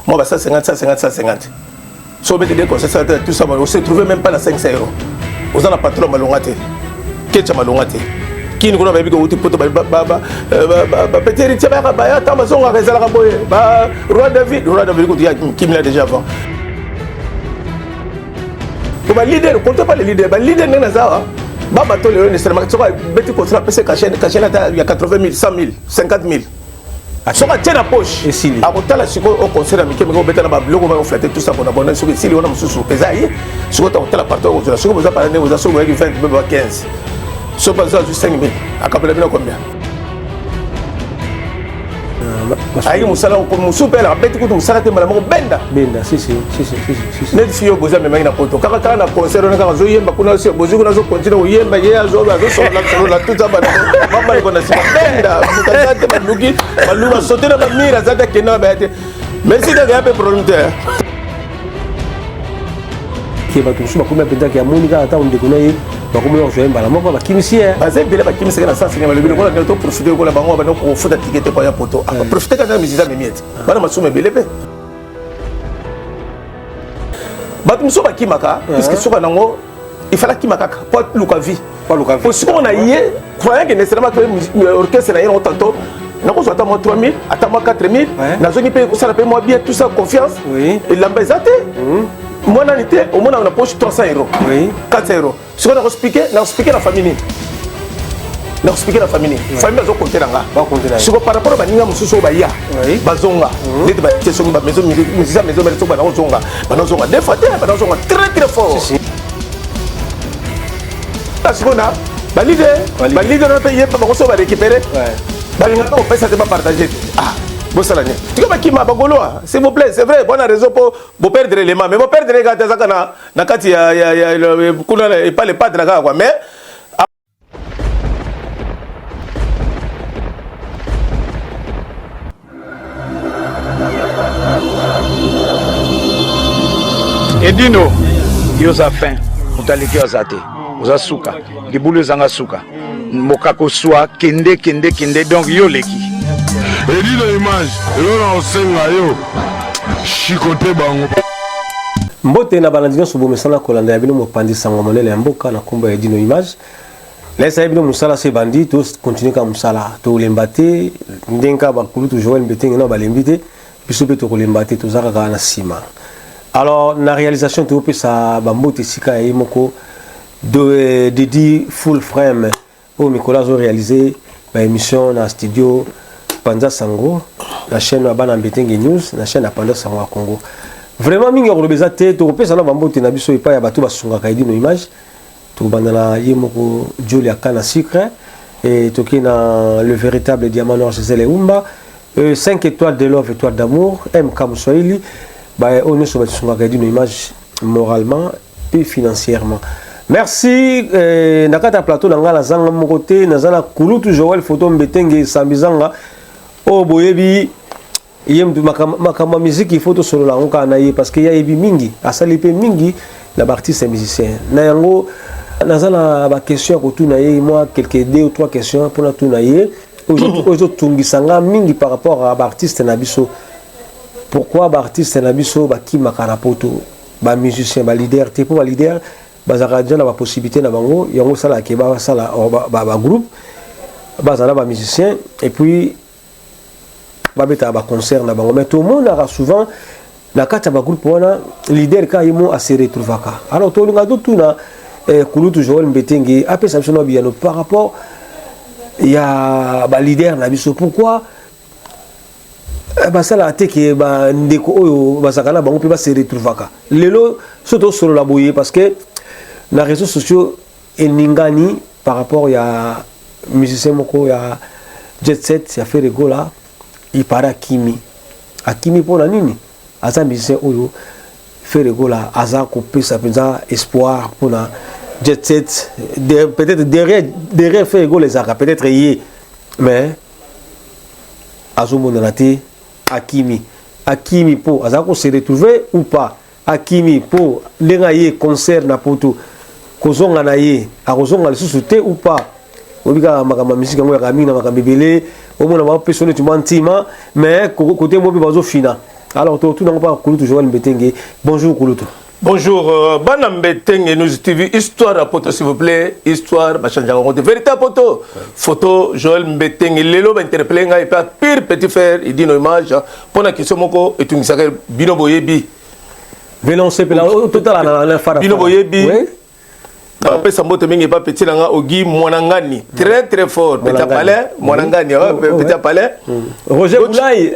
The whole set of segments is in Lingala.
Moi, ça 50, ça 50, ça 50. Si on met des conseils, tout ça, on ne se trouve même pas à 500 euros. Vous avez un patron malongate. Qu'est-ce que malongate? Qui nous connaît bien que poto petit héritier ba ta maison à réserve à boyer ba roi David qui me l'a déjà avant. Pour les leaders, comptez pas les leaders, les leaders n'est pas ba bateau le nécessairement tu vois petit contrat PC caché là il y a 80 000, 100 000, 50 000. So ka tena poche a kotala siko au conseil amike meko betana ba bloco va flatter tout ça pour abonner sur si on a mususu pesa yi siko ta hôtel partout aux siko vous a parlé vous a so qui fait 15 so pas ça juste 5 000 a capela bien combien ayi musala ko musupe la beti ko musala te mala mo benda si net fio boza me na poto kaka na concert on ka zo yemba kuna so bozu kuna zo continue yemba ye azo so la tout ça bana mama ko na si benda mukazate maluki maluka sotera ba mira zata kena ba ete merci de gape problème qui va tout ça comme benda qui a monika ata on déconne ba ko mo yemba la moko ba kimisia ba zembele ba kimisia na sens ngema le bilo ko na to profiter ko la bango ba no ko futa ticket ko ya poto profiter kana misisa me miette bana masume belebe ba tumso ba kimaka puisque soka nango il fallait kimaka pas luka vie parce qu'on a yé croyant que nécessairement que orchestre na yé tantôt na ko soit à moi 3000 à moi 4000 na zoni paye ça la paye moi bien tout ça confiance et l'ambazate moi na nité au moins on a poche 300 euros 400 euros ce qu'on a expliqué la famille na expliquer la famille famille bazo compter nga ce que par rapport à baninga mususu ba ya bazonga net ba teso ba maison musicien maison ba so ba zonga ba zonga des fois ba zonga très fort parce qu'on a ba leader na payer pas ba so ba récupérer ba nga ko pesa te ba partager Bossalane. Tu vois qui m'a bagolo, s'il vous plaît, c'est vrai, bon raison pour perdre les mains, mais pour perdre les gars, na kati ya et pas les pas de la gars quoi, mais Edino, yoza fin, mutaliki ozate, oza suka, libulu zanga suka, mokako soa kende donc yo leki. Edino image, elona osenga yo, chikote bango. Mbote na balandino subo mesana kolanda ya bino mopandi sango monele ya mboka na kombo ya Edino image. Laisse ya bino musala se bandi to continue ka musala to lembate ndenka bakulu to Joël Mbetenge na balembite biso pe to lembate to zaka na sima. Alors la réalisation to pe sa bambote sika ya moko de Didi full frame au Nicolas a réalisé ba émission na studio Panza Sango, la chaîne Abana Mbetenge News, la chaîne Panza Sango à Congo. Vraiment, mingi orobeza te to pesa na bambote na biso epa ya bato basunga ka Edino image. To bandana yemoko Julia Kana Secret et to kina le véritable diamant noir Gisèle Eumba, 5 étoiles de love, étoiles d'amour, MK Mswahili, ba on est sur basunga ka Edino image moralement et financièrement. Merci nakata plateau na ngala zanga mokote na zana kulutu Joël photo Mbetenge sambizanga o boyebi yem makama musique il faut to solo la onka na ye parce que ya yebi mingi asali pe mingi la artiste et musicien na yango nazana ba question ko tuna ye moi quelques 2 ou 3 questions pour na tuna ye ozo tungisanga mingi par rapport à artiste na biso pourquoi ba artiste na biso ba ki makana poto ba musicien ba leader te pour ba leader bazaka déjà la possibilité na bango yango sala ke ba sala ba groupe bazala ba musicien et puis babeta ba concert na bango mais tout le monde a souvent na kata ba groupe wana leader ka yimo a se retrouvaka alors to linga do tuna kulutu Joël Mbetenge après ça biso bien par rapport il y a ba leader na biso pourquoi ba sala te ke ba ndeko oyo ba sakana bango pe ba se retrouvaka lelo surtout sur la boye parce que na réseaux sociaux eningani par rapport il y a musicien moko il y a Jet Set il y a fait rigola il paraît Akimi pour la nini aza musicien oyo fait rigola aza couper ça penza espoir pour la Jet Set peut-être derrière fait rigola les arts peut-être yé mais azumo nanate Akimi pour aza ko se retrouver ou pas Akimi pour lengaye concert na poto kozonga na ye akozonga le sous-souté ou pas obika makama musique ngo ya kamina makambebele au moins on va personne tu mentima mais côté moi bazo fina Alors, tout n'a pas Kouloutou Joël Mbetenge. Bonjour Kouloutou. Bonjour, Banam Mbetenge, nous TV, histoire à poto s'il vous plaît, histoire, machin, véritable photo, photo, Joël Mbetenge, Lelo va interpeller, et pas pire petit frère, il dit nos images, pour la question, moko, et tu me sais, Bino Boyebi. Vénoncé, total, à la fin. Bino Boyebi. Après, ça m'a dit pas petit nanga Ogi Mwanangani très très fort. Petit palais, Mwanangani, petit palais. Roger Boulaye.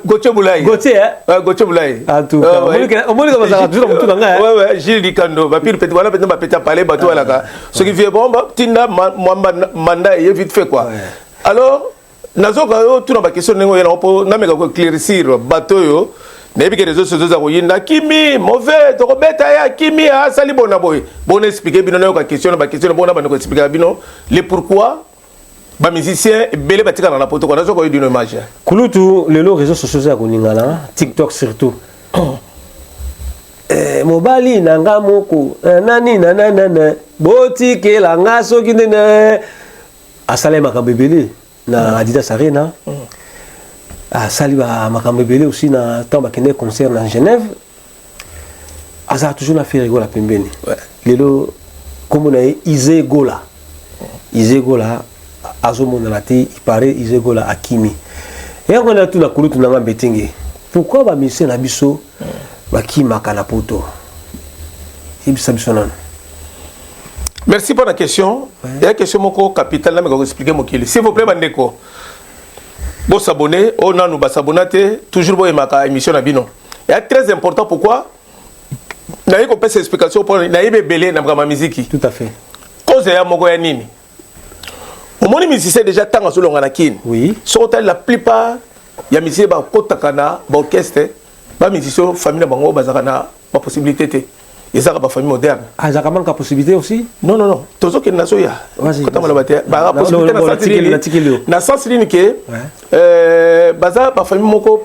Gauthier Boulaye. Gauthier, hein? Gauthier Boulaye. En tout cas, au moins comme ça, toujours tout nanga. Ouais, Gilles Dikando, va pire petit voilà maintenant petit palais bateau à la gare. Ce qui fait bon, Tinda mandat est vite fait quoi. Alors, nazo ka tout dans ma question nengo yana po na meka ko éclaircir bateau yo. Nebi que les autres choses à Kimi, mauvais, tu ya Kimi, ah, sali bon aboy. Bon expliquer, bino na question, ba question, bon na expliquer bino les pourquoi. Ba musicien, belé batika dans la poto, on a zo ko une image. Kouloutou, les réseaux sociaux à Koningala, TikTok surtout. Mobali nanga moko, nani nanana, boti ke la ngaso kinene. Asale makambebele na Adidas Arena. Saliba Makambebele aussi na temps bakende concert en Genève. Asa toujours na fait rigola pembeni. Lelo comme on a Isé Gola. Isé Gola azomona la té, il paraît Isé Gola Akimi. Et on a tout la Kouloutou na Mbetenge. Pourquoi ba mission na biso bakima kana poto? Ibisa biso nan. Merci pour la question. Il y a une question moko capital na me expliquer mokili. S'il vous plaît bandeko. Bon s'abonner, on a nous s'abonner toujours bon émaka émission na bino. Et très important pourquoi na yiko pesa explication pour na yebe belé na ma musique. Tout à fait. Cause ya moko ya nini. Au moni musicien déjà tant sur longa na kin. Oui. Sur la plupart ya musicien ba kotakana ba orchestre ba musicien famille bango bazakana ba possibilité té. Et ça ba famille moderne. Ah, ça manque la possibilité aussi? Non non non, tozo ke na soya. Vas-y. Quand on la batte, ba possibilité na sens ligne que baza ba famille moko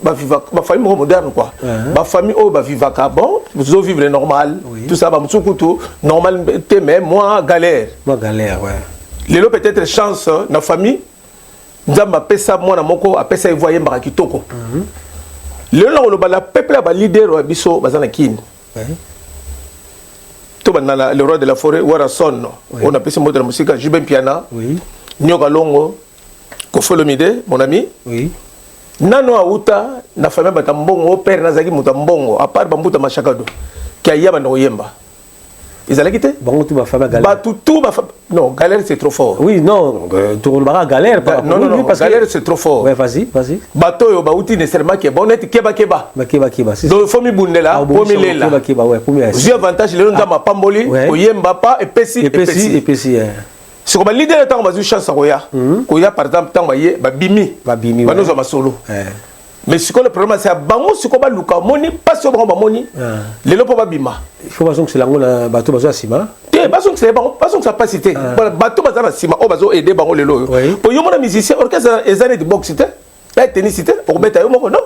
ba viva ba famille moko moderne quoi. Ba famille oh ba viva ka bon, vous allez vivre normal, tout ça ba mutsukutu normal mais moi galère. Moi galère ouais. Lelo peut-être chance na famille nzamba pesa mwana moko apesa evoyer mbaka kitoko. Lelo la peuple ba leader wa biso bazana kin. Le roi de la forêt, Warason, on appelle ce mot de la musique, Jubin Piana, Nyoga Longo, Kofolomide, mon ami. Oui. Nano Aouta, na famille Batambongo, père Nazaki Mutambongo, à part Bambuta Machakado, qui a Yaba Noyemba. Ils allaient quitter? Bon, tout va faire galère. Non, galère c'est trop fort. Oui, non, tout le monde galère. Non, non, non, galère c'est trop fort. Ouais, vas-y, vas-y. Bateau, yo, baouti, nécessairement, qui est bon, net, keba. Keba. Donc, il faut m'y bounder là, pour m'y aller là. Keba, ouais, pour m'y aller. J'ai avantage, les gens dans ma pamboli, Oyemba pas, et Pessi. Si on va leader, tant on va chance à Roya. Roya, par exemple, tant on va y bimi. Bimi. Bah, nous, on va solo. Mais ce que le problème c'est bango ce qu'on va luka moni pas sur bango moni les lopo ba bima il faut que c'est la bateau bazo sima te bazo c'est bango bazo ça pas cité bateau bazo na sima o bazo aider bango le lo pour yo mona musicien orchestre les années de boxe cité la tennicité pour mettre yo moko non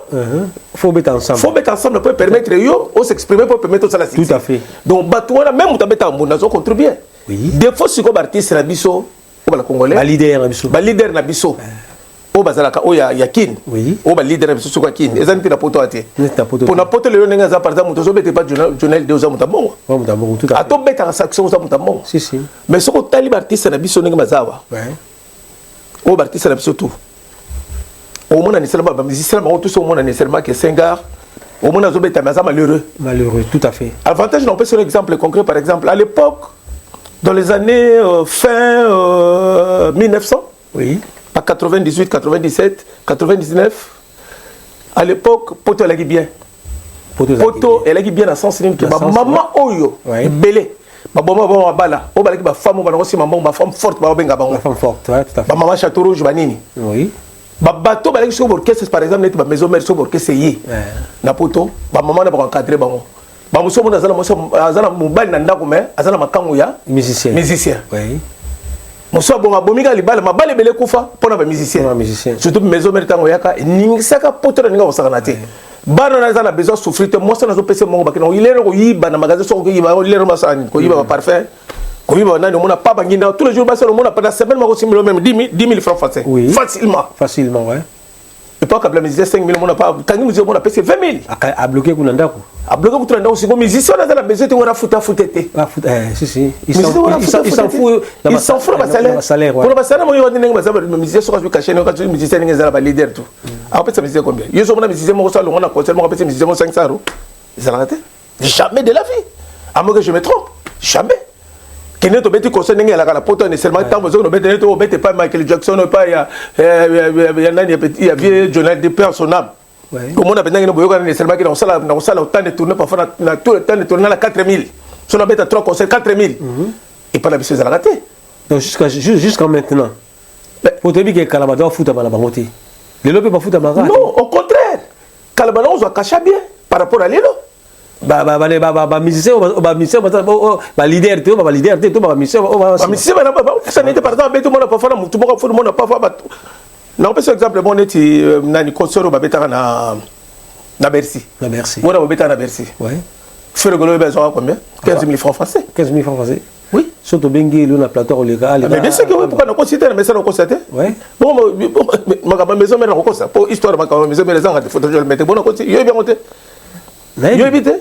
faut mettre ensemble pour permettre yo on s'exprimer pour permettre ça la cité tout à fait donc bateau na même mutabeta mbona zo contribuer des fois ce qu'on artiste na biso o ba la congolais ba leader na biso o bazalaka o ya kin o ba leader na biso kwa kin ezanti na poto ate pour na poto le ndenga za par exemple mutozo bete pas journal de za mutabongo tout à fait ato beta saction za mutabongo si mais soko tali artiste na biso ndenga mazawa o artiste na biso tout au mona ni seulement ba musicien ba tout au mona ni seulement que Senghar au mona zo beta maza malheureux tout à fait avantage on peut sur un exemple concret par exemple à l'époque dans les années fin 1900 pas 98, 97, 99. À l'époque, Poto elle a bien. Poto elle a bien dans le sens que maman oyo belé. Ma maman va bala. O bala ki ba femme ba aussi maman ba femme forte ba benga bango. Femme forte, tout à fait. Ba maman château rouge banini. Oui. Ba bateau bala ki sur orchestre par exemple net ba maison mère sur orchestre yi. Na poto ba maman na ba encadrer bango. Ba muso mona azala mobile na ndako mais azala makango ya musicien. Oui. Monsieur bon abomiga libala mabale bele kufa pona ba musicien surtout maison mertango yaka ningisaka potre ninga osakana te bana na zana besoin souffrir te moi ça na zo pese mongo bakino ilere ko yiba na magasin so ko yiba ilere masani ko yiba ba parfum ko yiba na mona pa banginda tous les jours ba so mona pendant semaine mako similo même 10 000 francs français facilement ouais et pas que la musicien 5 000 on n'a pas quand nous disons on a payé 20 000 a bloqué kunandako a bloqué pour tout aussi comme musicien dans la maison tu on a foutu si il s'en fout le salaire pour le salaire moi on dit musicien sur le caché quand tu musicien n'est pas leader tout après ça musicien combien ils sont musicien moi ça on a concert moi payé musicien 500 €. Ils ont raté jamais de la vie à moins que je me trompe jamais. Qui n'est pas concert n'est la poto nécessairement tant besoin de mettre pas Michael Jackson pas il y a vieux Jonathan de personnable. Comment on a besoin de boyoka nécessairement qui dans ça autant de tourner parfois na tout le temps de tourner à 4000. Si on a besoin 3 concerts 4000 et pas la bise à rater. Donc jusqu'à maintenant. Pour te dire que Kalabado fout à Malabangoté. Les lobes pas fout à Malabangoté. Non, au contraire. Kalabado on doit cacher bien par rapport à l'élo. Musicien leader ça n'était par exemple tout le monde pas non par exemple bon était nani concert au babeta na Bercy voilà babeta na Bercy ouais faire le golo besoin combien 15 000 francs français oui surtout bengi le na plateau le gars mais bien sûr que oui pourquoi on considère mais ça on constate ouais bon ma maison mais on constate pour histoire ma maison mais les gens photos je le mettre bon on continue yo bien monter yo évité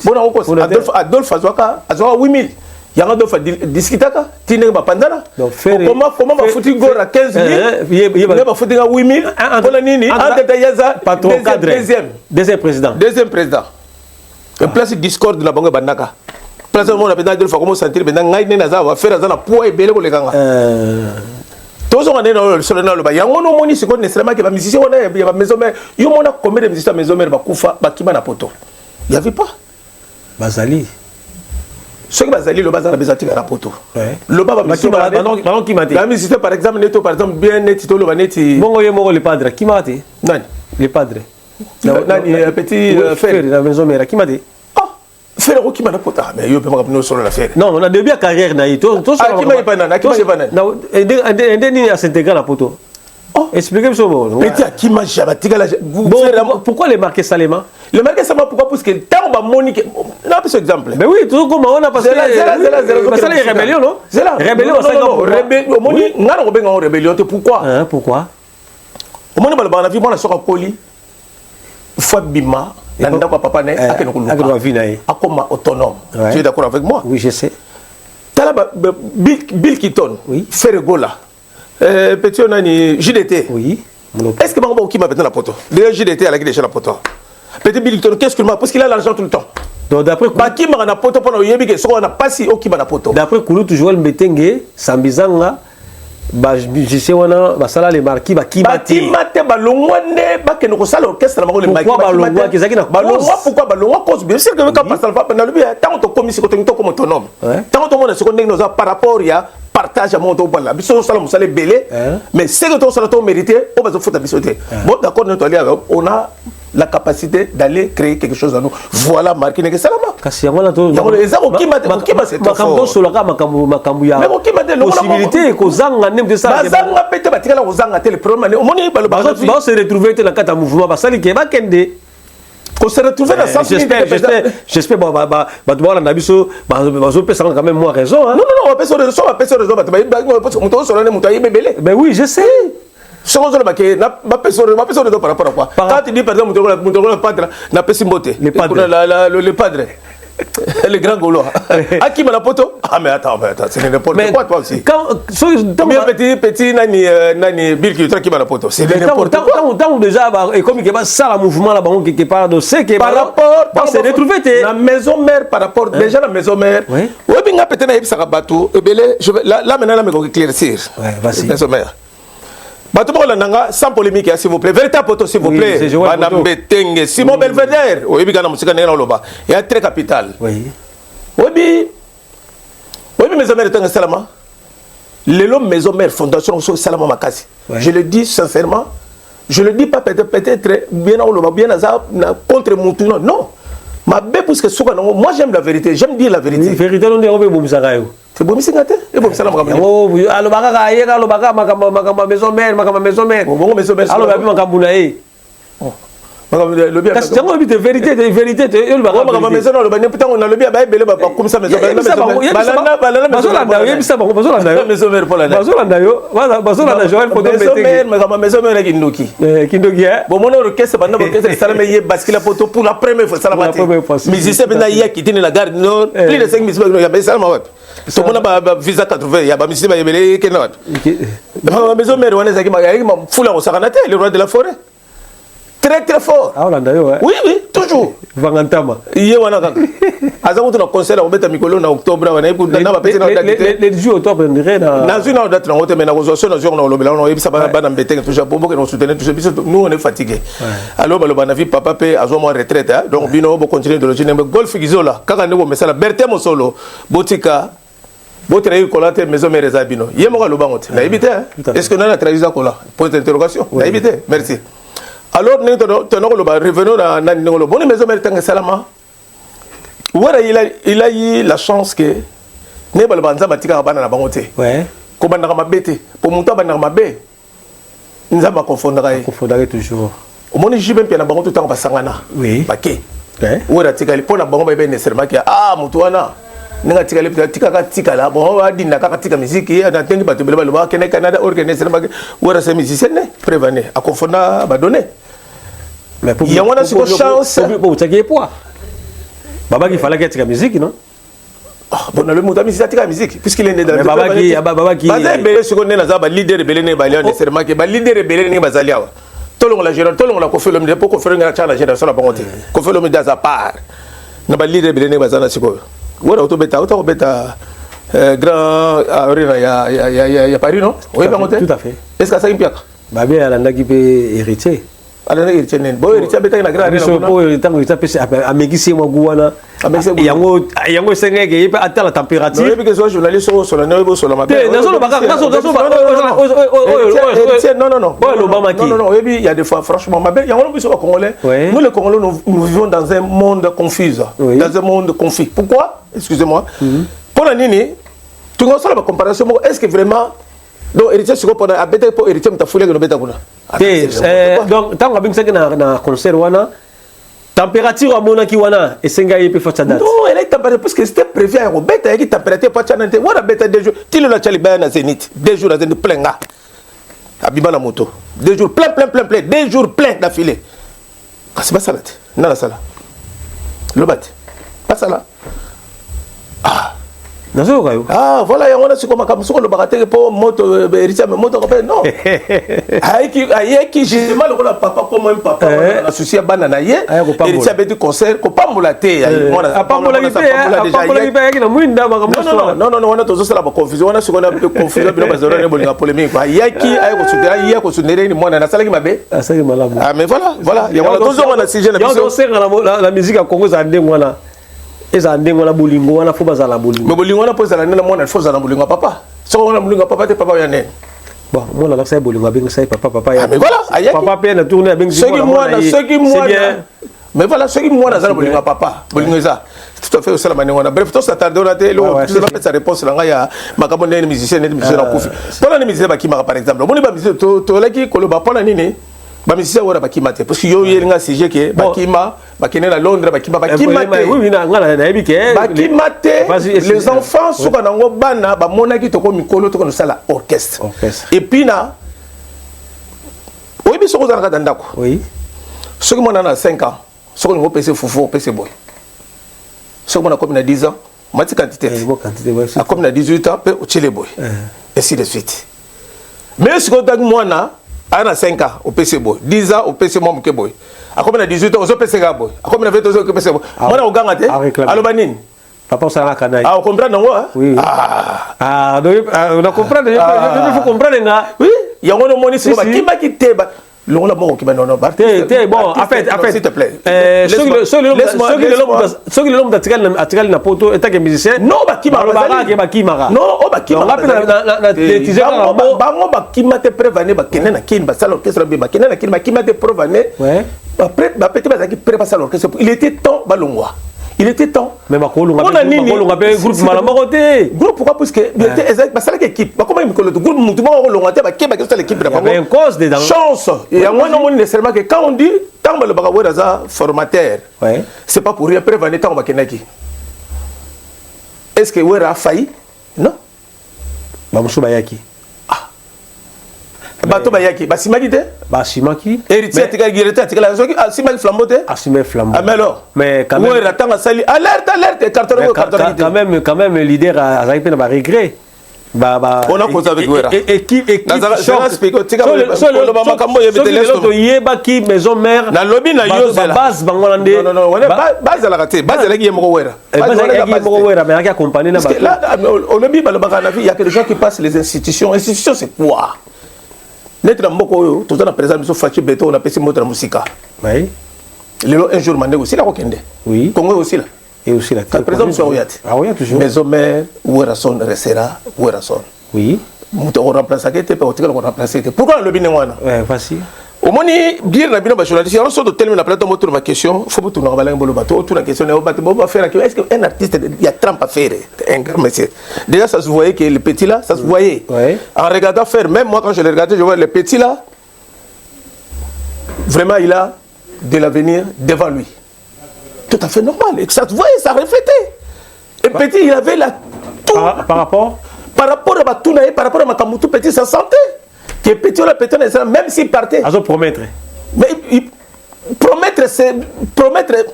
bon on constate Adolphe Azwaka 8000 il y a un d'autres discutaka tine ba pandana comment va foutre gora 15 000 il va foutre 8 000 on nini en détailleza patron cadre deuxième président et place discord na bango bandaka place mon appel Adolphe comment sentir ben ngai nena za va faire za na poids ebele ko lekanga tous on est dans le sol le ba yango no moni siko nécessairement que ba musicien on a ba maison mère yo mona combien de musiciens maison mère ba kufa ba kima na poto il y avait pas bazali ceux qui bazali le bazar besoin de la poto le baba ballon qui mate la musique par exemple neto par exemple bien net to le baneti bongo ye moko le padre qui mate nani le padre nani petit frère la maison mère qui mate faire qui m'a poto mais yo peut pas nous sur la faire non on a début carrière na to qui m'a pas nana qui m'a pas nana et à s'intégrer la poto expliquez-moi ça petit qui m'a jabatika la pourquoi les marquer Salema le marqué ça pourquoi parce que tant ba monique là par exemple mais oui tout comme on a passé ça les rébellion non rébellion ça rébellion moni ngana ko benga rébellion pourquoi pourquoi au moni bala bana vie mona soka poli fois bima nanda ko papa ne akeno ko vinae akoma autonome tu es d'accord avec moi oui je sais tala Bill Keaton Ferregola petit on a ni JDT oui est-ce que bango qui m'a maintenant la poto déjà JDT à la déjà la poto petit Bill Keaton qu'est-ce que parce qu'il a l'argent tout le temps donc d'après ba qui m'a na poto pour yebi que so on a pas si au qui m'a na poto d'après Kulu toujours le metenge sambizanga ba musicien wana ba sala les marquis ba qui mate ba longwane ba ke no sala orchestre bango le marquis ba longwa ki zakina ba longwa pourquoi ba longwa cause bien sûr que quand passe va pendant le bien tant to commis ko to comme autonome tant to monde se connaît nos par rapport ya partage à mon dos là biso sala musale belé mais c'est que to sala to mérité on va se foutre bisoté bon d'accord nous on a la capacité d'aller créer quelque chose à nous voilà marqué que ça là kasi yango na to qui m'a c'est makambo solo ka makambo ya mais qui m'a donné possibilité ko zanga nem de ça bazanga pete batikala ko zanga tel problème on moni ba ba se retrouver te na kata mouvement ba sali ke ba kende qu'on se retrouve dans sens j'espère ba tu voir na biso ba zo pesa quand même moi raison hein non on va pas sur raison parce que on solo ne mutai bebele ben oui je sais ce qu'on a fait ma personne par rapport à quoi quand tu dis par exemple le padre na pesimbote le padre le grand gaulois à qui m'a la poto ah mais attends c'est n'importe quoi toi aussi quand petit nani Bill qui m'a la poto c'est n'importe quoi tant déjà et comme il y a ça la mouvement là bas quelque part de c'est que par rapport c'est retrouver la maison mère par rapport déjà la maison mère oui bien peut-être na yebisa bateau je vais là maintenant me éclaircir ouais vas-y maison mère Bateau Nanga, sans polémique, s'il vous plaît. Véritable poteau, s'il vous plaît. Madame Betenge, Simon Belvedere. Oui, bien, on a il y a très capital. Oui. Oui, mes amis, Salama. Le maison mère, fondation Salama Makasi. Je le dis sincèrement. Je le dis pas peut-être bien contre Moutouna. Non. Ma bête, parce que moi j'aime la vérité. J'aime dire la vérité. Vérité, on est au Boumsarayo. C'est bon, c'est gâté. Et bon, ça l'a marqué. Oh, alors baka hier, ma maison mère. Bon, maison mère. Alors babi ma kambunae. Kasi tango lobi de vérité yo ba ba maison na loba ne putain on a lobi ba ebele ba comme ça maison bazolanda yo bisa bango bazolanda yo maison mère pour la bazolanda yo bazolanda Joël Poto Mbeteke maison mère kindoki bon mon orchestre banda orchestre ça me yé bascule poto pour la première fois ça la matin musicien benda yé qui tient la garde non plus de 5 musiciens il y a ça ma wat tout le monde ba visa 80 il y a ba musicien ba yebele ke na wat maison mère on est ma fula au saranate le roi de la forêt très très fort. Ah, oui, oui, toujours. Vangantama. Hier, on a un concert au Betamicolo en octobre. Les jours octobre, on dirait. Dans une autre date, on a une association, on a eu ça, nous, on est fatigués. Alors, on a vu papa payer à son retraite. Donc, Bino, on continue de le gérer. Golf Gizola, quand on est au Berthe Mosolo, Botica. Votre écolate maison mère Zabino. Yemoga le bangote. Na évité. Est-ce que nous avons traduit ça là? Point d'interrogation. Na évité. Merci. Alors, nous revenons à la bonne maison mère Tanga Salama. Voilà, il a eu la chance que ne pas le banza matika bana na bangote. Ouais. Ko bana ma bete. Pour monter bana ma be. Nzamba confondra. Confondra toujours. Au monde jibe pia na bangote tanga basangana. Oui. Bake. Ouais. Voilà, tika li pona bango ba be nécessairement que mutuana. Ninga tika le tika ka tika la bon wa dinna ka tika musique na tengi batu bele ba kene Canada organiser ba wara se musicien ne prévenir a confondra ba donner. Mais pour il y a une chance pour tu poids. Baba qui fallait que la musique non? Bon le mot musique la musique puisqu'il est né dans le baba qui baba belé ce qu'on est là ba leader belé ne ba nécessairement que ba leader belé ne ba zalia tolongo la général tolongo la ko fait le pour ko faire ngala chana général la bangote ko fait le dans à part na ba leader belé ne ba zana siko wala auto beta grand arena ya Paris non? Oui bangote tout à fait. Est-ce que ça impia ba bien alanda qui peut hériter. Alors héritier nen bo héritier beta na grand arena po tango héritier a mekisi mo guana yango sengeke ipa ata la température non parce que journaliste sur la no sur la matin non il y a des fois franchement yango no biso congolais nous les congolais nous vivons dans un monde confus dans un monde confus pourquoi excusez-moi pour la nini tu vois ça la comparaison est-ce que vraiment donc héritier siko pona abete po héritier mtafule no beta kuna donc tant que ça na concert wana température à monaki wana esenga yepe fa date non elle est température parce que c'était prévu à robeta et température pas chanante wana beta 2 jours tilo la chali bana zénith 2 jours à zénith plein nga abiba na moto 2 jours plein 2 jours plein d'affilée c'est pas ça là na la sala le bat pas ça là voilà, il y a un comme ça, le baraté pour moto, héritier, mais moto, non. Aïe qui justement le rôle papa comme un papa, on a souci à banana, héritier avait du concert, qu'on pas moulaté. Non, on a toujours ça la confusion, on a ce qu'on a confusion, on a polémique. Aïe qui aïe qu'on soutenait, moi, on a ça qui m'a bé. Ah, mais voilà, il y a toujours un sujet. La musique à Congo, ça a des mois là. Et ça ndenge wana bolingo wana fo bazala bolingo mais bolingo wana poza la nena mona fo zala bolingo papa so on a bolingo papa te papa ya nene bon moi la ça bolingo benga ça papa ya mais voilà papa pe na tourner benga ce qui moi mais voilà ce qui moi na zala bolingo papa bolingo ça tout à fait au salama wana bref tout ça tarde on a été le sa réponse là ya makabo nene musicien na kufi pona ni musicien ba kimaka par exemple moni ba musicien to laki koloba pona nini ba musicien wala ba kimate parce que yo yelinga sujet ke ba kima ba kene na Londres ba kimate oui na ngala na ebike ba kimate les enfants soka nango bana ba monaki to ko mikolo to ko sala orchestre et puis na oui biso ko zana ka ndako oui ce que mona na 5 ans ce que ngo pese fufu pese boy ce que mona comme na 10 ans mati quantité a comme na 18 ans pe o chile boy et ainsi de suite mais ce que dag mona ana 5 ans au PC boy 10 ans au PC moi mke boy a combien de 18 ans au PC ga boy a combien de 20 ans au PC boy moi na oganga te allo banini papa ça na kanai on comprend non oui donc on comprend il faut comprendre nga oui il y a un moni sur ba kimba ki te ba le on a bon qui ba non bon en fait s'il te plaît ceux qui l'homme d'atigal na poto et que musicien non ba kimara non o ba kimara na teaser na bango ba kimate prévaner ba kenen na kin ba sala orchestre ba kenen na kin ba kimate prévaner après ba petit ba qui prépare sala orchestre il était temps ba longwa il était temps. Mais on a nini groupe malamokoté. Groupe pourquoi parce que c'est l'équipe. Comment il me groupe mutumo on longaté ba keba que l'équipe de bango. Il y a une cause dedans. Chance. Et à moi non nécessairement que quand on dit tant le bagawo daza formateur. Ouais. C'est pas pour rien prévenir tant ba kenaki. Est-ce que Wera a failli? Non. Ba musu bayaki. Bato bayaki basimaki te basimaki héritier tika gireta tika la zoki asimaki flambeau te asimaki flambeau mais alors mais quand même ouais ratanga sali alerte carton quand même le leader a zaipé na ba regret on a causé avec Wera équipe le mama kambo yebete lesto yeba ki maison mère na lobby na yo zela base bangola nde non base la raté base la ki yemoko Wera base la ki yemoko Wera mais qui accompagner na ba au lobby ba lobaka na vie il y a que des gens qui passent les institutions c'est quoi Netra mboko tout ça présent biso fachi beto on a pesi moto na musika. Oui. Lelo un jour mandé aussi la kokende. Oui. Congo aussi là. Et aussi là. Présent sur Oyat. Ah oui, toujours. Maison mère Werason restera Werason. Oui. Muto on remplacer que te peut on remplacer. Pourquoi le bine wana? Ouais, facile. Au moni dire na bino ba journaliste on sort de tellement la plateau moto ma question, faut que tu nous rabaler bolo bateau, tout la question on faire est-ce qu'un artiste il y a trempe à faire un grand monsieur. Déjà ça se voyait que le petit là, ça se voyait. Ouais. En regardant faire même moi quand je le regardais, je vois le petit là vraiment il a de l'avenir devant lui. Tout à fait normal et ça se voyait, ça reflétait. Et petit il avait la tout par rapport à Batouna par rapport à Makamutu petit sa santé. Que petit la petit même s'il partait. À promettre. Mais promettre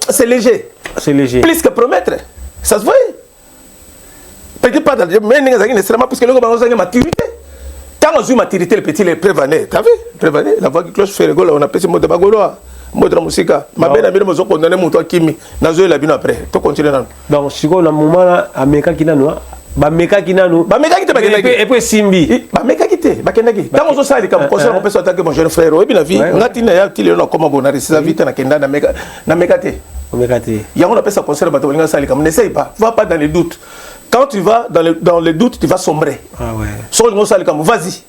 c'est léger. C'est léger. Plus que promettre. Ça se voyait. Petit pas dans mais nécessairement parce que le gouvernement a maturité. Tant on a maturité le petit les prévenait. Tu as vu? Prévenait la voix qui cloche fait rigolo on appelle ce mot de bagoloa. Mot de musique. Ma belle amie me condamné mon toi Kimi. Nazo la bino après. Tu continues là. Donc si on a moment là Ameka qui n'a non bameka kinanu bameka kite bakendaki et puis simbi bameka kite bakendaki tango zo sali comme conseil on peut s'attaquer mon jeune frère et puis la vie ngati na ya tile na koma bona resa vite na kenda na meka te ya on appelle ça conseil bato linga sali comme n'essaye pas va pas dans les doutes quand tu vas dans les doutes tu vas sombrer ah ouais so linga sali comme vas-y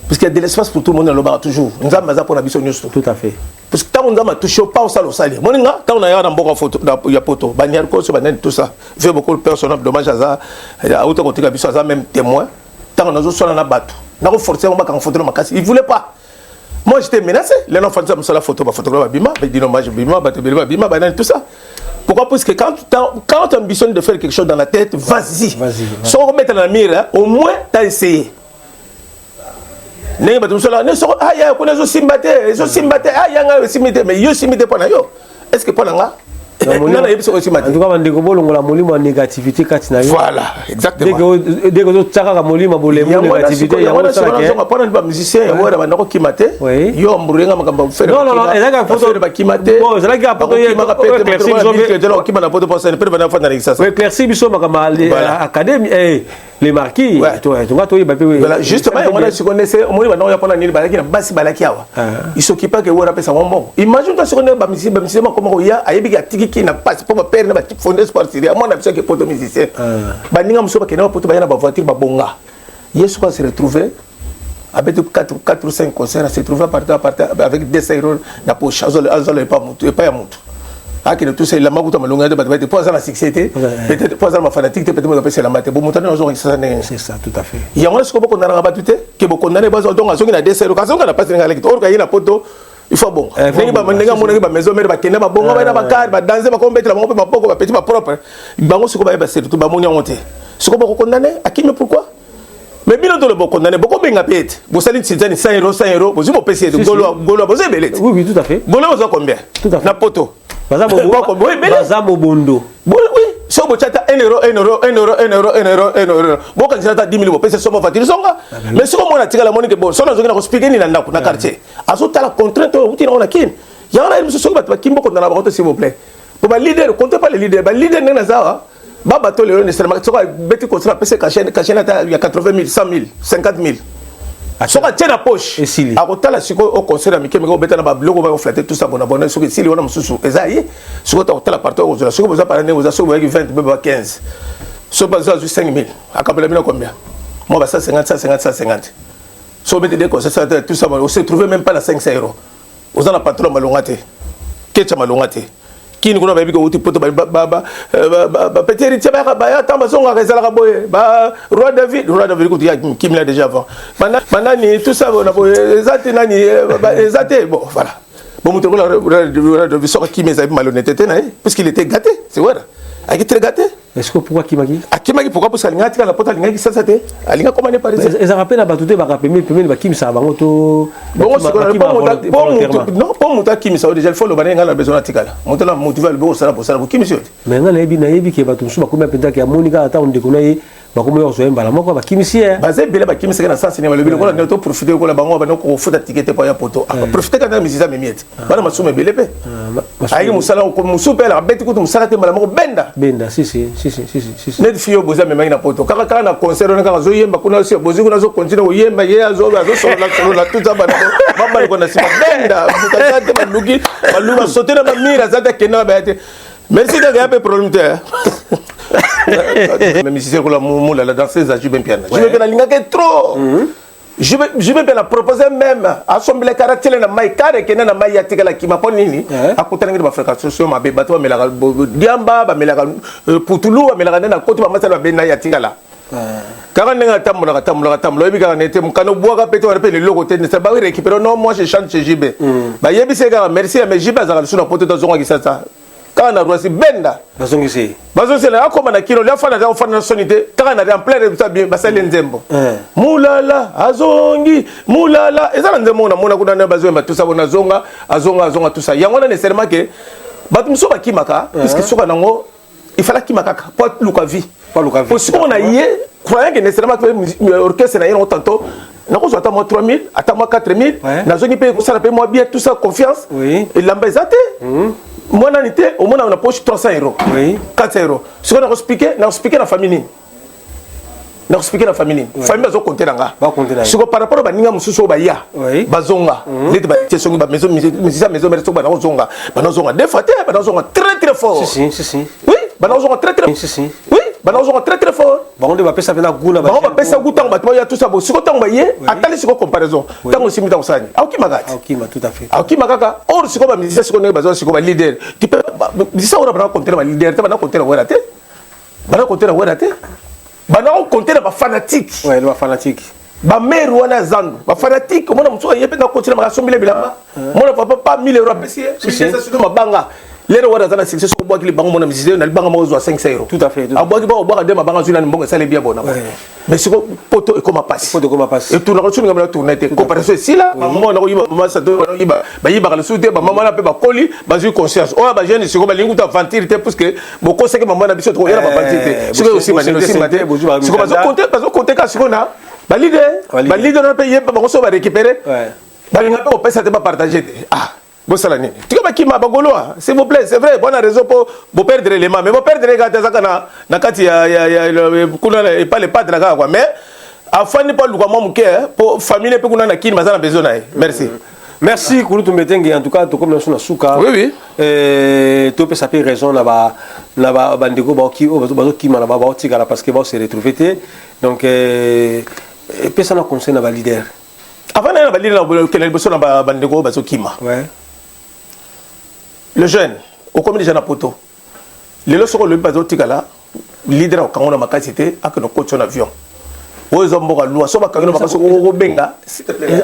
parce qu'il y a de l'espace pour tout le monde dans le bar toujours nous avons ça pour la biso nyusto tout à fait parce que quand on a touché pas au sali moninga quand on a un bon photo il y a photo banière ko so banen tout ça fait beaucoup de personnes dommage à ça à auto côté la biso ça même témoin tant on a zo na bato na ko forcer on ba kan photo ma kasi il voulait pas moi j'étais menacé les non forcer la photo ba photographe bima ba dit non moi je bima ba te bima banen tout ça pourquoi parce que quand tu ambitionnes de faire quelque chose dans la tête vas-y sans remettre dans la mire au moins tu as essayé. Ne ba tumsola ne so aya ko nezo simbate aya nga simite mais yo simite pona yo est-ce que pona nga na yebiso ko simate en tout cas bandeko bolongola molimo négativité katina yo voilà exactement dès que tsaka ka molimo bolemo négativité ya wona sala ke pona ba musicien ya wona bandako kimate yo mburenga makamba faire non ezaka photo ba kimate bon ezaka ka photo ye éclairci biso que de lo kimana photo pour ça ne peut pas faire dans ça éclairci biso makamba académie les marquis voilà justement on a se connaissait on moni ba pona nini balaki na basi balaki awa il s'occupe que wora pesa bon imagine toi se connaît ba musicien comme ya ayebi ka tiki na passe pour père na ba fonder sport sérieux moi on a besoin que poto musicien ba ninga muso ba kena poto ba yana ba voiture ba bonga yesu quand se retrouver avec 4 ou 5 concerts se trouver à avec 200 € na poche azole pas mutu et pas ya mutu aki de tout ça la makuta malonga de battre pour ça la succès peut-être pour ça ma fanatique peut-être me passer la mate bon mutana zo c'est ça tout à fait il y a on ce ko ko na ba tuté que bo condamné ba zo donc azo na 200 € quand on a pas na leki or ka yina poto il faut bon nengi ba nenga mo nengi ba maison mère ba kenda ba bonga ba na ba car ba danser ba combattre la mo ba poko ba petit ba propre ba ngo ce ko ba surtout ba mo nyonte ce ko ko condamné akime pourquoi mais bien dans le bon condamné beaucoup benga pete bo sali tizani 100 €, vous mo pesi de golo bo zebelete oui tout à fait golo zo combien na poto Bazamo bondo. Oui, si on chata 1 €, bon quand tu as 10 000 euros, c'est somme voiture songa. Mais si on a tiré la monnaie que bon, son on a expliqué ni dans le quartier. Azota la contrainte où tu n'as kin. Il y a un monsieur qui va kimbo contre la barotte s'il vous plaît. Pour le leader, comptez pas le leader, le leader n'est pas Baba to le nécessairement tu vas bête contre PC caché il y a 80 000, 100 000, 50 000. Soka tena poche akotala siko au concert amike meko beta na ba blogo ba flatter tout ça bon abonné soki sili wana mususu ezayi siko ta hôtel partout aux siko boza parane aux siko 20 beba 15 so baza 5 000 akapela mina combien moi ba 150 so bete de concert tout ça on se trouver même pas la 500 €. Aux ana patron malongate kecha malongate kini kuna bayebi ko uti poto petit héritier ba tamba songa rezala ka boye ba roi David ko ya Kim là déjà avant manani tout ça on a boye ezate nani ezate bon voilà bon muto la de sort Kim ezali malhonnêteté na parce qu'il était gâté c'est vrai a été très gâté. Est-ce que pourquoi Kimaki pourquoi parce qu'il a la porte linga qui ça c'était alinga comment n'est pas réservé ils rappellent la batute ba rappeler ba Kim ça bango to bon monta Kim ça déjà il faut le banenga la besoin atikala monta la motiver le bon ça pour ça pour Kim monsieur mais nga na yebi ke batu suba kuma penda ke monika ata on déconne ba kuma yo so mbala moko ba Kim sie ba ze bele ba Kim c'est na sens cinéma le ko na to profiter ko la bango ba ko futa ticket pour ya poto profiter quand même misisa memiete bana masume bele pe ayi musala ko musupe la beti ko musala te mbala moko benda si net fio boza me na poto kaka na concert on ka zo yemba kuna si bozi kuna zo continue o yemba ye azo solo la tout ça bana mamba ko na sima benda mutazate malugi maluma sotena mamira zata kena ba ete merci de gape problème te même si c'est ko la moula la danseuse ajube bien je vais la linga que trop je vais bien la proposer même assembler caractère na mai kare kena na mai yatika la kima ponini akutana ngi ba fréquentation ma be bato melaka diamba ba melaka putulu ba melaka na koto ba masala be na yatika la quand on est tambola ebi quand on était mukano boaka peto on appelle le logo te ça ba récupérer non moi je chante chez JB ba yebi c'est gars merci mais JB azala suna poto to zonga kisasa quand on a roisi benda bazongisi la comme na kilo la fana da fana sonité quand on a en plein de ça bien basale nzembo mulala azongi mulala ezala nzembo na mona kuna na bazomba tout ça bona azonga tout ça yango na nécessairement que batum so bakimaka puisque soka nango il fallait kimaka pas luka vie parce qu'on a yé croyant que nécessairement que orchestre na yé tantôt na ko zata mo 3000 ata mo 4000 na zoni pe ko sala pe mo bien tout ça confiance et l'ambezate moi nanité au moins on a poche 300 €, 400 €. Ce qu'on a expliqué la famille. Na expliquer la famille. Famille bazo compter nga. Ce que par rapport ba ninga mususu ba ya. Bazonga. Les ba tesongi ba maison maison ba zonga. Ba zonga des fois ba zonga très fort. Si. Oui, ba zonga très. Si. Oui, ba zonga très fort. Ba on va pesa na guna ba. Ba pesa guta ba to ya tout ça bo. Ce que tango ba ye, atali ce comparaison. Tango simita usani. Auki magati. Auki ma tout à fait. Auki magaka. Or ce que ba musicien ce que ne ba ce que ba leader. Tu peux musicien on va compter ba leader, tu vas compter la wera te. Ba compter la wera te. Bana on compter ba fanatique. Ouais, ba fanatique. Ba mère wana zandu. Ba fanatique, mona mso yepe na continuer ma sombile bilamba. Mona papa pas 1000 € pesier. C'est ça sur ma banga. Les wana zana c'est ce qu'on boit qui bango mona musicien na banga mo zo 500 €. Tout à fait. A boit ba boire de ma banga zuna mbonga ça les bien bona. Mais c'est poto et comment passe. Poto comment passe. Et tout le retour ngam tourner te comparaison ici là, maman na yiba mama sa do yiba ba yiba le souté ba maman na pe ba koli ba ju conscience. O ba jeune c'est ko ba lingu ta ventir te parce que beaucoup c'est que maman na biso to era ba ventir te. C'est aussi mané aussi maté. C'est comme ça compter ka sikona ba leader na pe yeba ba so ba récupérer. Ba linga pe ko pesa te ba partager. Ah bosala nini tika kima bagoloa s'il vous plaît c'est vrai bon raison pour perdre les mains mais pour perdre les gars zakana na kati ya kuna et pas les pas de la quoi mais afani pas luka mamuke pour famille pe kuna na kini mazana besoin na merci merci Kulutu Mbetenge en tout cas to comme na suka oui to pe saper raison na ba bandeko ba ki bazo kima na ba tika la parce que ba se retrouver donc pe ça na conseil na ba leader avant na ba leader na quel besoin na ba bandeko bazo kima ouais. Le jeune, au comité de Poto, les leçons que le bateau Tigala, leader au Kangon Makasité, a que nous coachons en avion. Aux hommes, nous sommes à Kangon Makasoko Benga.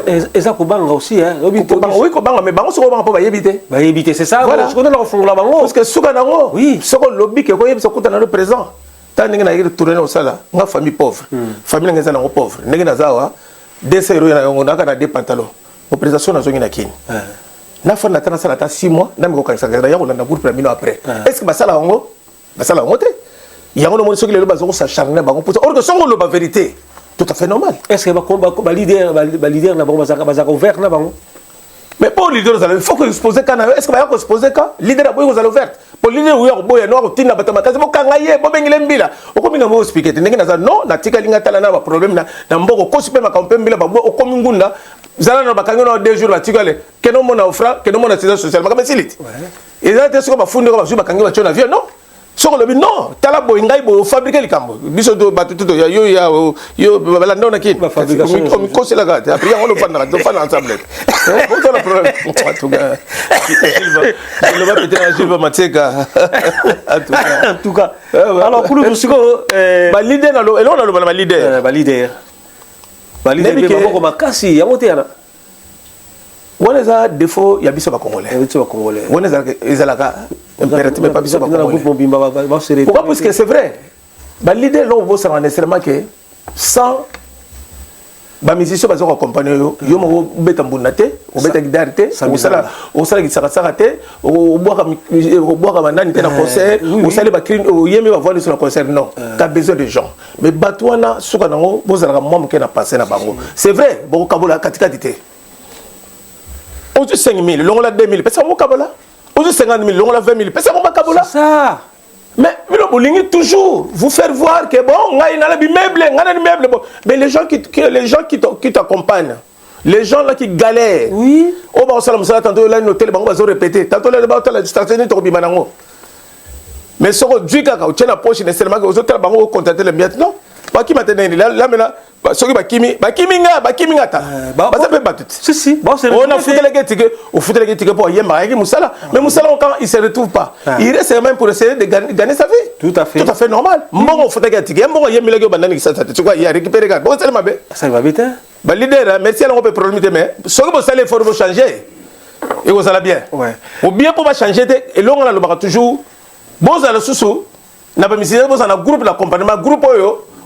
Et ça, Kobanga aussi, hein. Oui, Kobanga, mais Bango Soko Bango va éviter. Va éviter, c'est ça, voilà. Je connais leur fond là-bas. Parce que Souganango, oui, ce qu'on lobby, que vous avez dans le présent. Tant que vous avez tourné au sala, une famille pauvre, famille pauvre, vous avez des séros, on a des pantalons. Au présentation, on a une akine. Na fa na tana sala ta 6 mois na miko kanisa ga ya ko na pour premier après est-ce que basala ngo te yango no mo soki le bazo sa charner ba ko or que songo lo ba vérité tout à fait normal est-ce que ba leader na ba bazaka ouvert na bango mais pour leader il faut que exposer kana est-ce que ba ko exposer ka leader boy ko ouvert pour leader wo boy no ko tinna batama kaze bo kanga ye bo bengile mbila okominga mo speaker ndenge na za non na tika linga tala na ba problème na mboko ko sipe makampe mbila ba o komi ngunda zala na bakangino 2 jours batikale keno mona ofra keno mona sécurité sociale makame siliti et ça te soko bafundi ko bazu bakangi ba chona vie non soko lobi non tala boy ngai bo fabriquer likambo biso do batuto yo balanda na ki on conseille la gâte après on le fait ensemble bon ça le problème en tout cas il va peut-être Gilles Mateka en tout cas alors pour nous siko ba leader na lo et on a le leader ba leader be ba makasi ya motena on a défaut ya biso ba congolais on a ezalaka impérativement pas biso ba congolais pourquoi parce que c'est vrai ba leader là on va savoir nécessairement que sans ba musicien bazo accompagner yo mo beta mbunate o beta guitare te o sala gisaka te o boaka bandani te na concert o sala ba clean o yemi ba voix sur le concert non t'as besoin de gens mais batwana suka nango bozala mo mo ke na passer na bango c'est vrai bo kabola katika dité on dit 5 000 longola 2 000 pesa mo kabola on dit 50 000 longola 20 000 pesa mo kabola ça mais vous voulez toujours vous faire voir que bon, on a une meuble, bon. Mais les gens qui t'accompagnent, les gens là qui galèrent, oui. Oh bah on s'est tantôt là l'hôtel, on va se répéter, tantôt là la station to bimanango. Mais ce que Dieu a tient la poche nécessairement que aux autres bango contacter les miettes non. Pas qui maintenant là maintenant soki bakimi ta ba ça peut battre si on a foutu les tickets pour yemba avec Moussala mais Moussala quand il se retrouve pas il reste même pour essayer de gagner sa vie tout à fait normal mon foutu les tickets mon yemba les bandani ça tu vois il a récupéré gars bon ça va bien ba leader merci on peut problème mais soki bon ça il faut changer et vous allez bien ou bien pour changer et là on a le toujours bon ça le sous na ba misère bon ça na groupe d'accompagnement groupe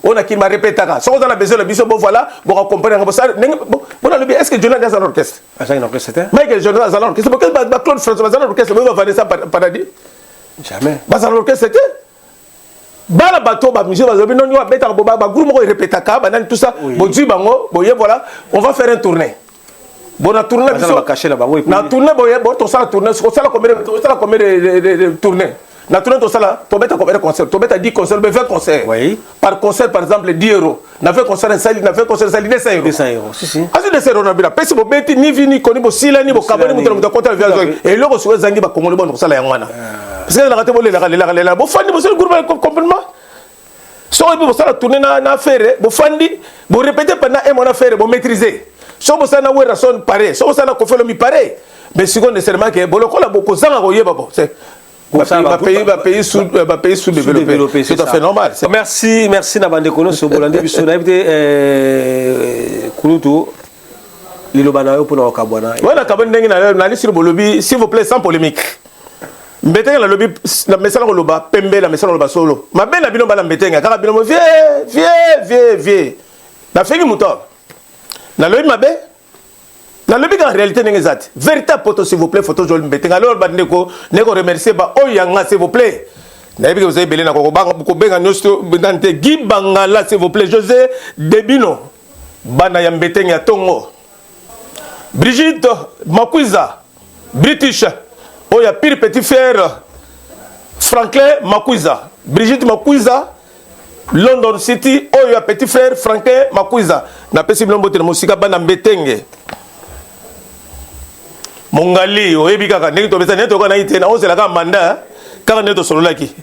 on a qui m'a répété ça on a besoin de biso bon voilà bon accompagner bon est-ce que Jonathan dans un orchestre Michael Jonathan dans un orchestre parce que Claude François dans un orchestre va Vanessa Paradis jamais dans un orchestre c'était bala bateau ba musique ba non yo beta ba groupe mo répéter ba nan tout ça bon du bango bon voilà on va faire une tournée bon na tournée biso na tournée bon to ça tournée ça la combien de tournées na tournée to sala to beta combien de concerts to beta 10 concerts 20 concerts oui par concert par exemple 10 €. Na fait concert sali 200 €. Si si azu de sero na bila pesi bo beti ni vini koni bo sila ni bo kaboni muto muto kota via et loko so zangi ba kongole bon sala ya ngwana parce que la raté bo la bo fandi bo sel groupe complètement so bo sala tourner na faire bo fandi bo répéter pendant un mois na faire bo maîtriser so bo sala na wera son pareil so bo sala ko felo mi pareil mais seconde nécessairement que bo lokola bo ko zanga ko yeba bo c'est pays sous-développé. C'est tout à fait normal. Merci Nabandekono Sobolande biso na bité Kulutu lilobana yo pona okabwana. Voilà kabone ndenge na lisir bolobi s'il vous plaît sans polémique. Mbetenge la lobi na mesala ko loba pembe la mesala loba solo. Mabe na bino bala mbetenge kaka bino vieux. Na fengi muto. Na lobi mabe dans le but en réalité n'existe véritable photo s'il vous plaît photo joli mbetenge alors bandeko neko remercier ba oyanga s'il vous plaît na bi que vous avez belé na ko benga nyosto dante Guy Bangala s'il vous plaît José Debino bana ya mbetenge ya tongo Brigitte Makwiza British oya pire petit frère Franklin Makwiza Brigitte Makwiza London City oya petit frère Franklin Makwiza na pesi bilombo te musika bana mbetenge Mongali, oyebi kaka ndenge tobesa neto kana ite na ozela ka manda kaka neto sololaki.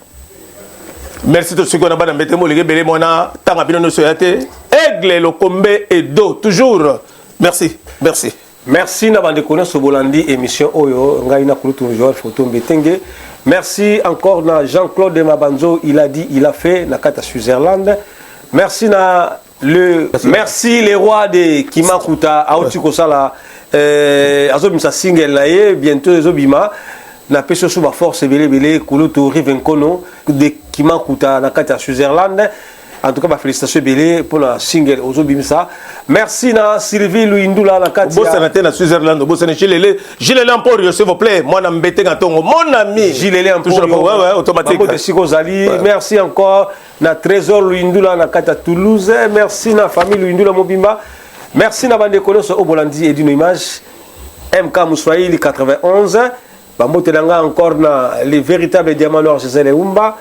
Merci to siko na bana mbete mo lege bele mona tanga bino no soyate aigle le combe et do toujours. Merci na bande kono Sobolandi émission oyo ngai na kulutu joueur photo mbetenge. Merci encore na Jean-Claude Mabanzo, il a dit il a fait na kata Switzerland. Merci les rois de Kimakuta Aotu Kosala azobimisa single la ye bientôt ezobima na peso suba force belé kulutu rivenkono de Kimakuta na kata Switzerland. En tout cas ba félicitations belé pour la single ozobimisa. Merci na Sylvie Luindula na kata bossa na Switzerland bossa na Gilele Emporio s'il vous plaît moi na mbetenga tongo mon ami Gilele Emporio ouais automatique merci encore na Trésor Luindula na kata Toulouse. Merci na famille Luindula Mobimba. Merci na bande kono so Obolandi et d'une image MK Mouswaili 91 bamote nanga encore na les véritables diamants noirs chez Umba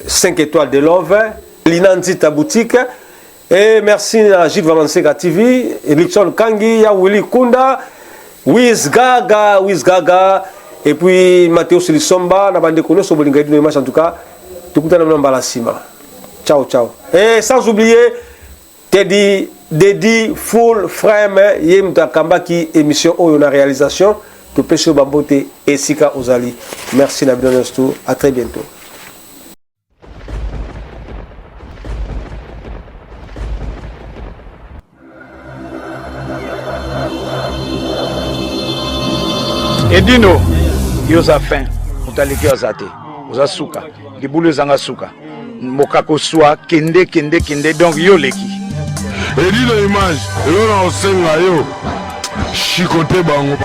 5 étoiles de love Linanzi ta boutique et merci à Gilles Vamanseka TV Elixon Kangi ya Willy Kunda Wiz Gaga et puis Mathéo Silisomba na bande kono so Bolinga d'une image en tout cas tukutana na mbala sima. Ciao ciao. Et sans oublier Teddy full frame ye mtakamba ki émission oyo na réalisation to pêche bambote et sika ozali. Merci na binonesto, à très bientôt. Edino yoza fin utaliki ozate oza suka libulu ezanga suka mokako swa kende donc yo leki Edino image elona osenga yo chikote bango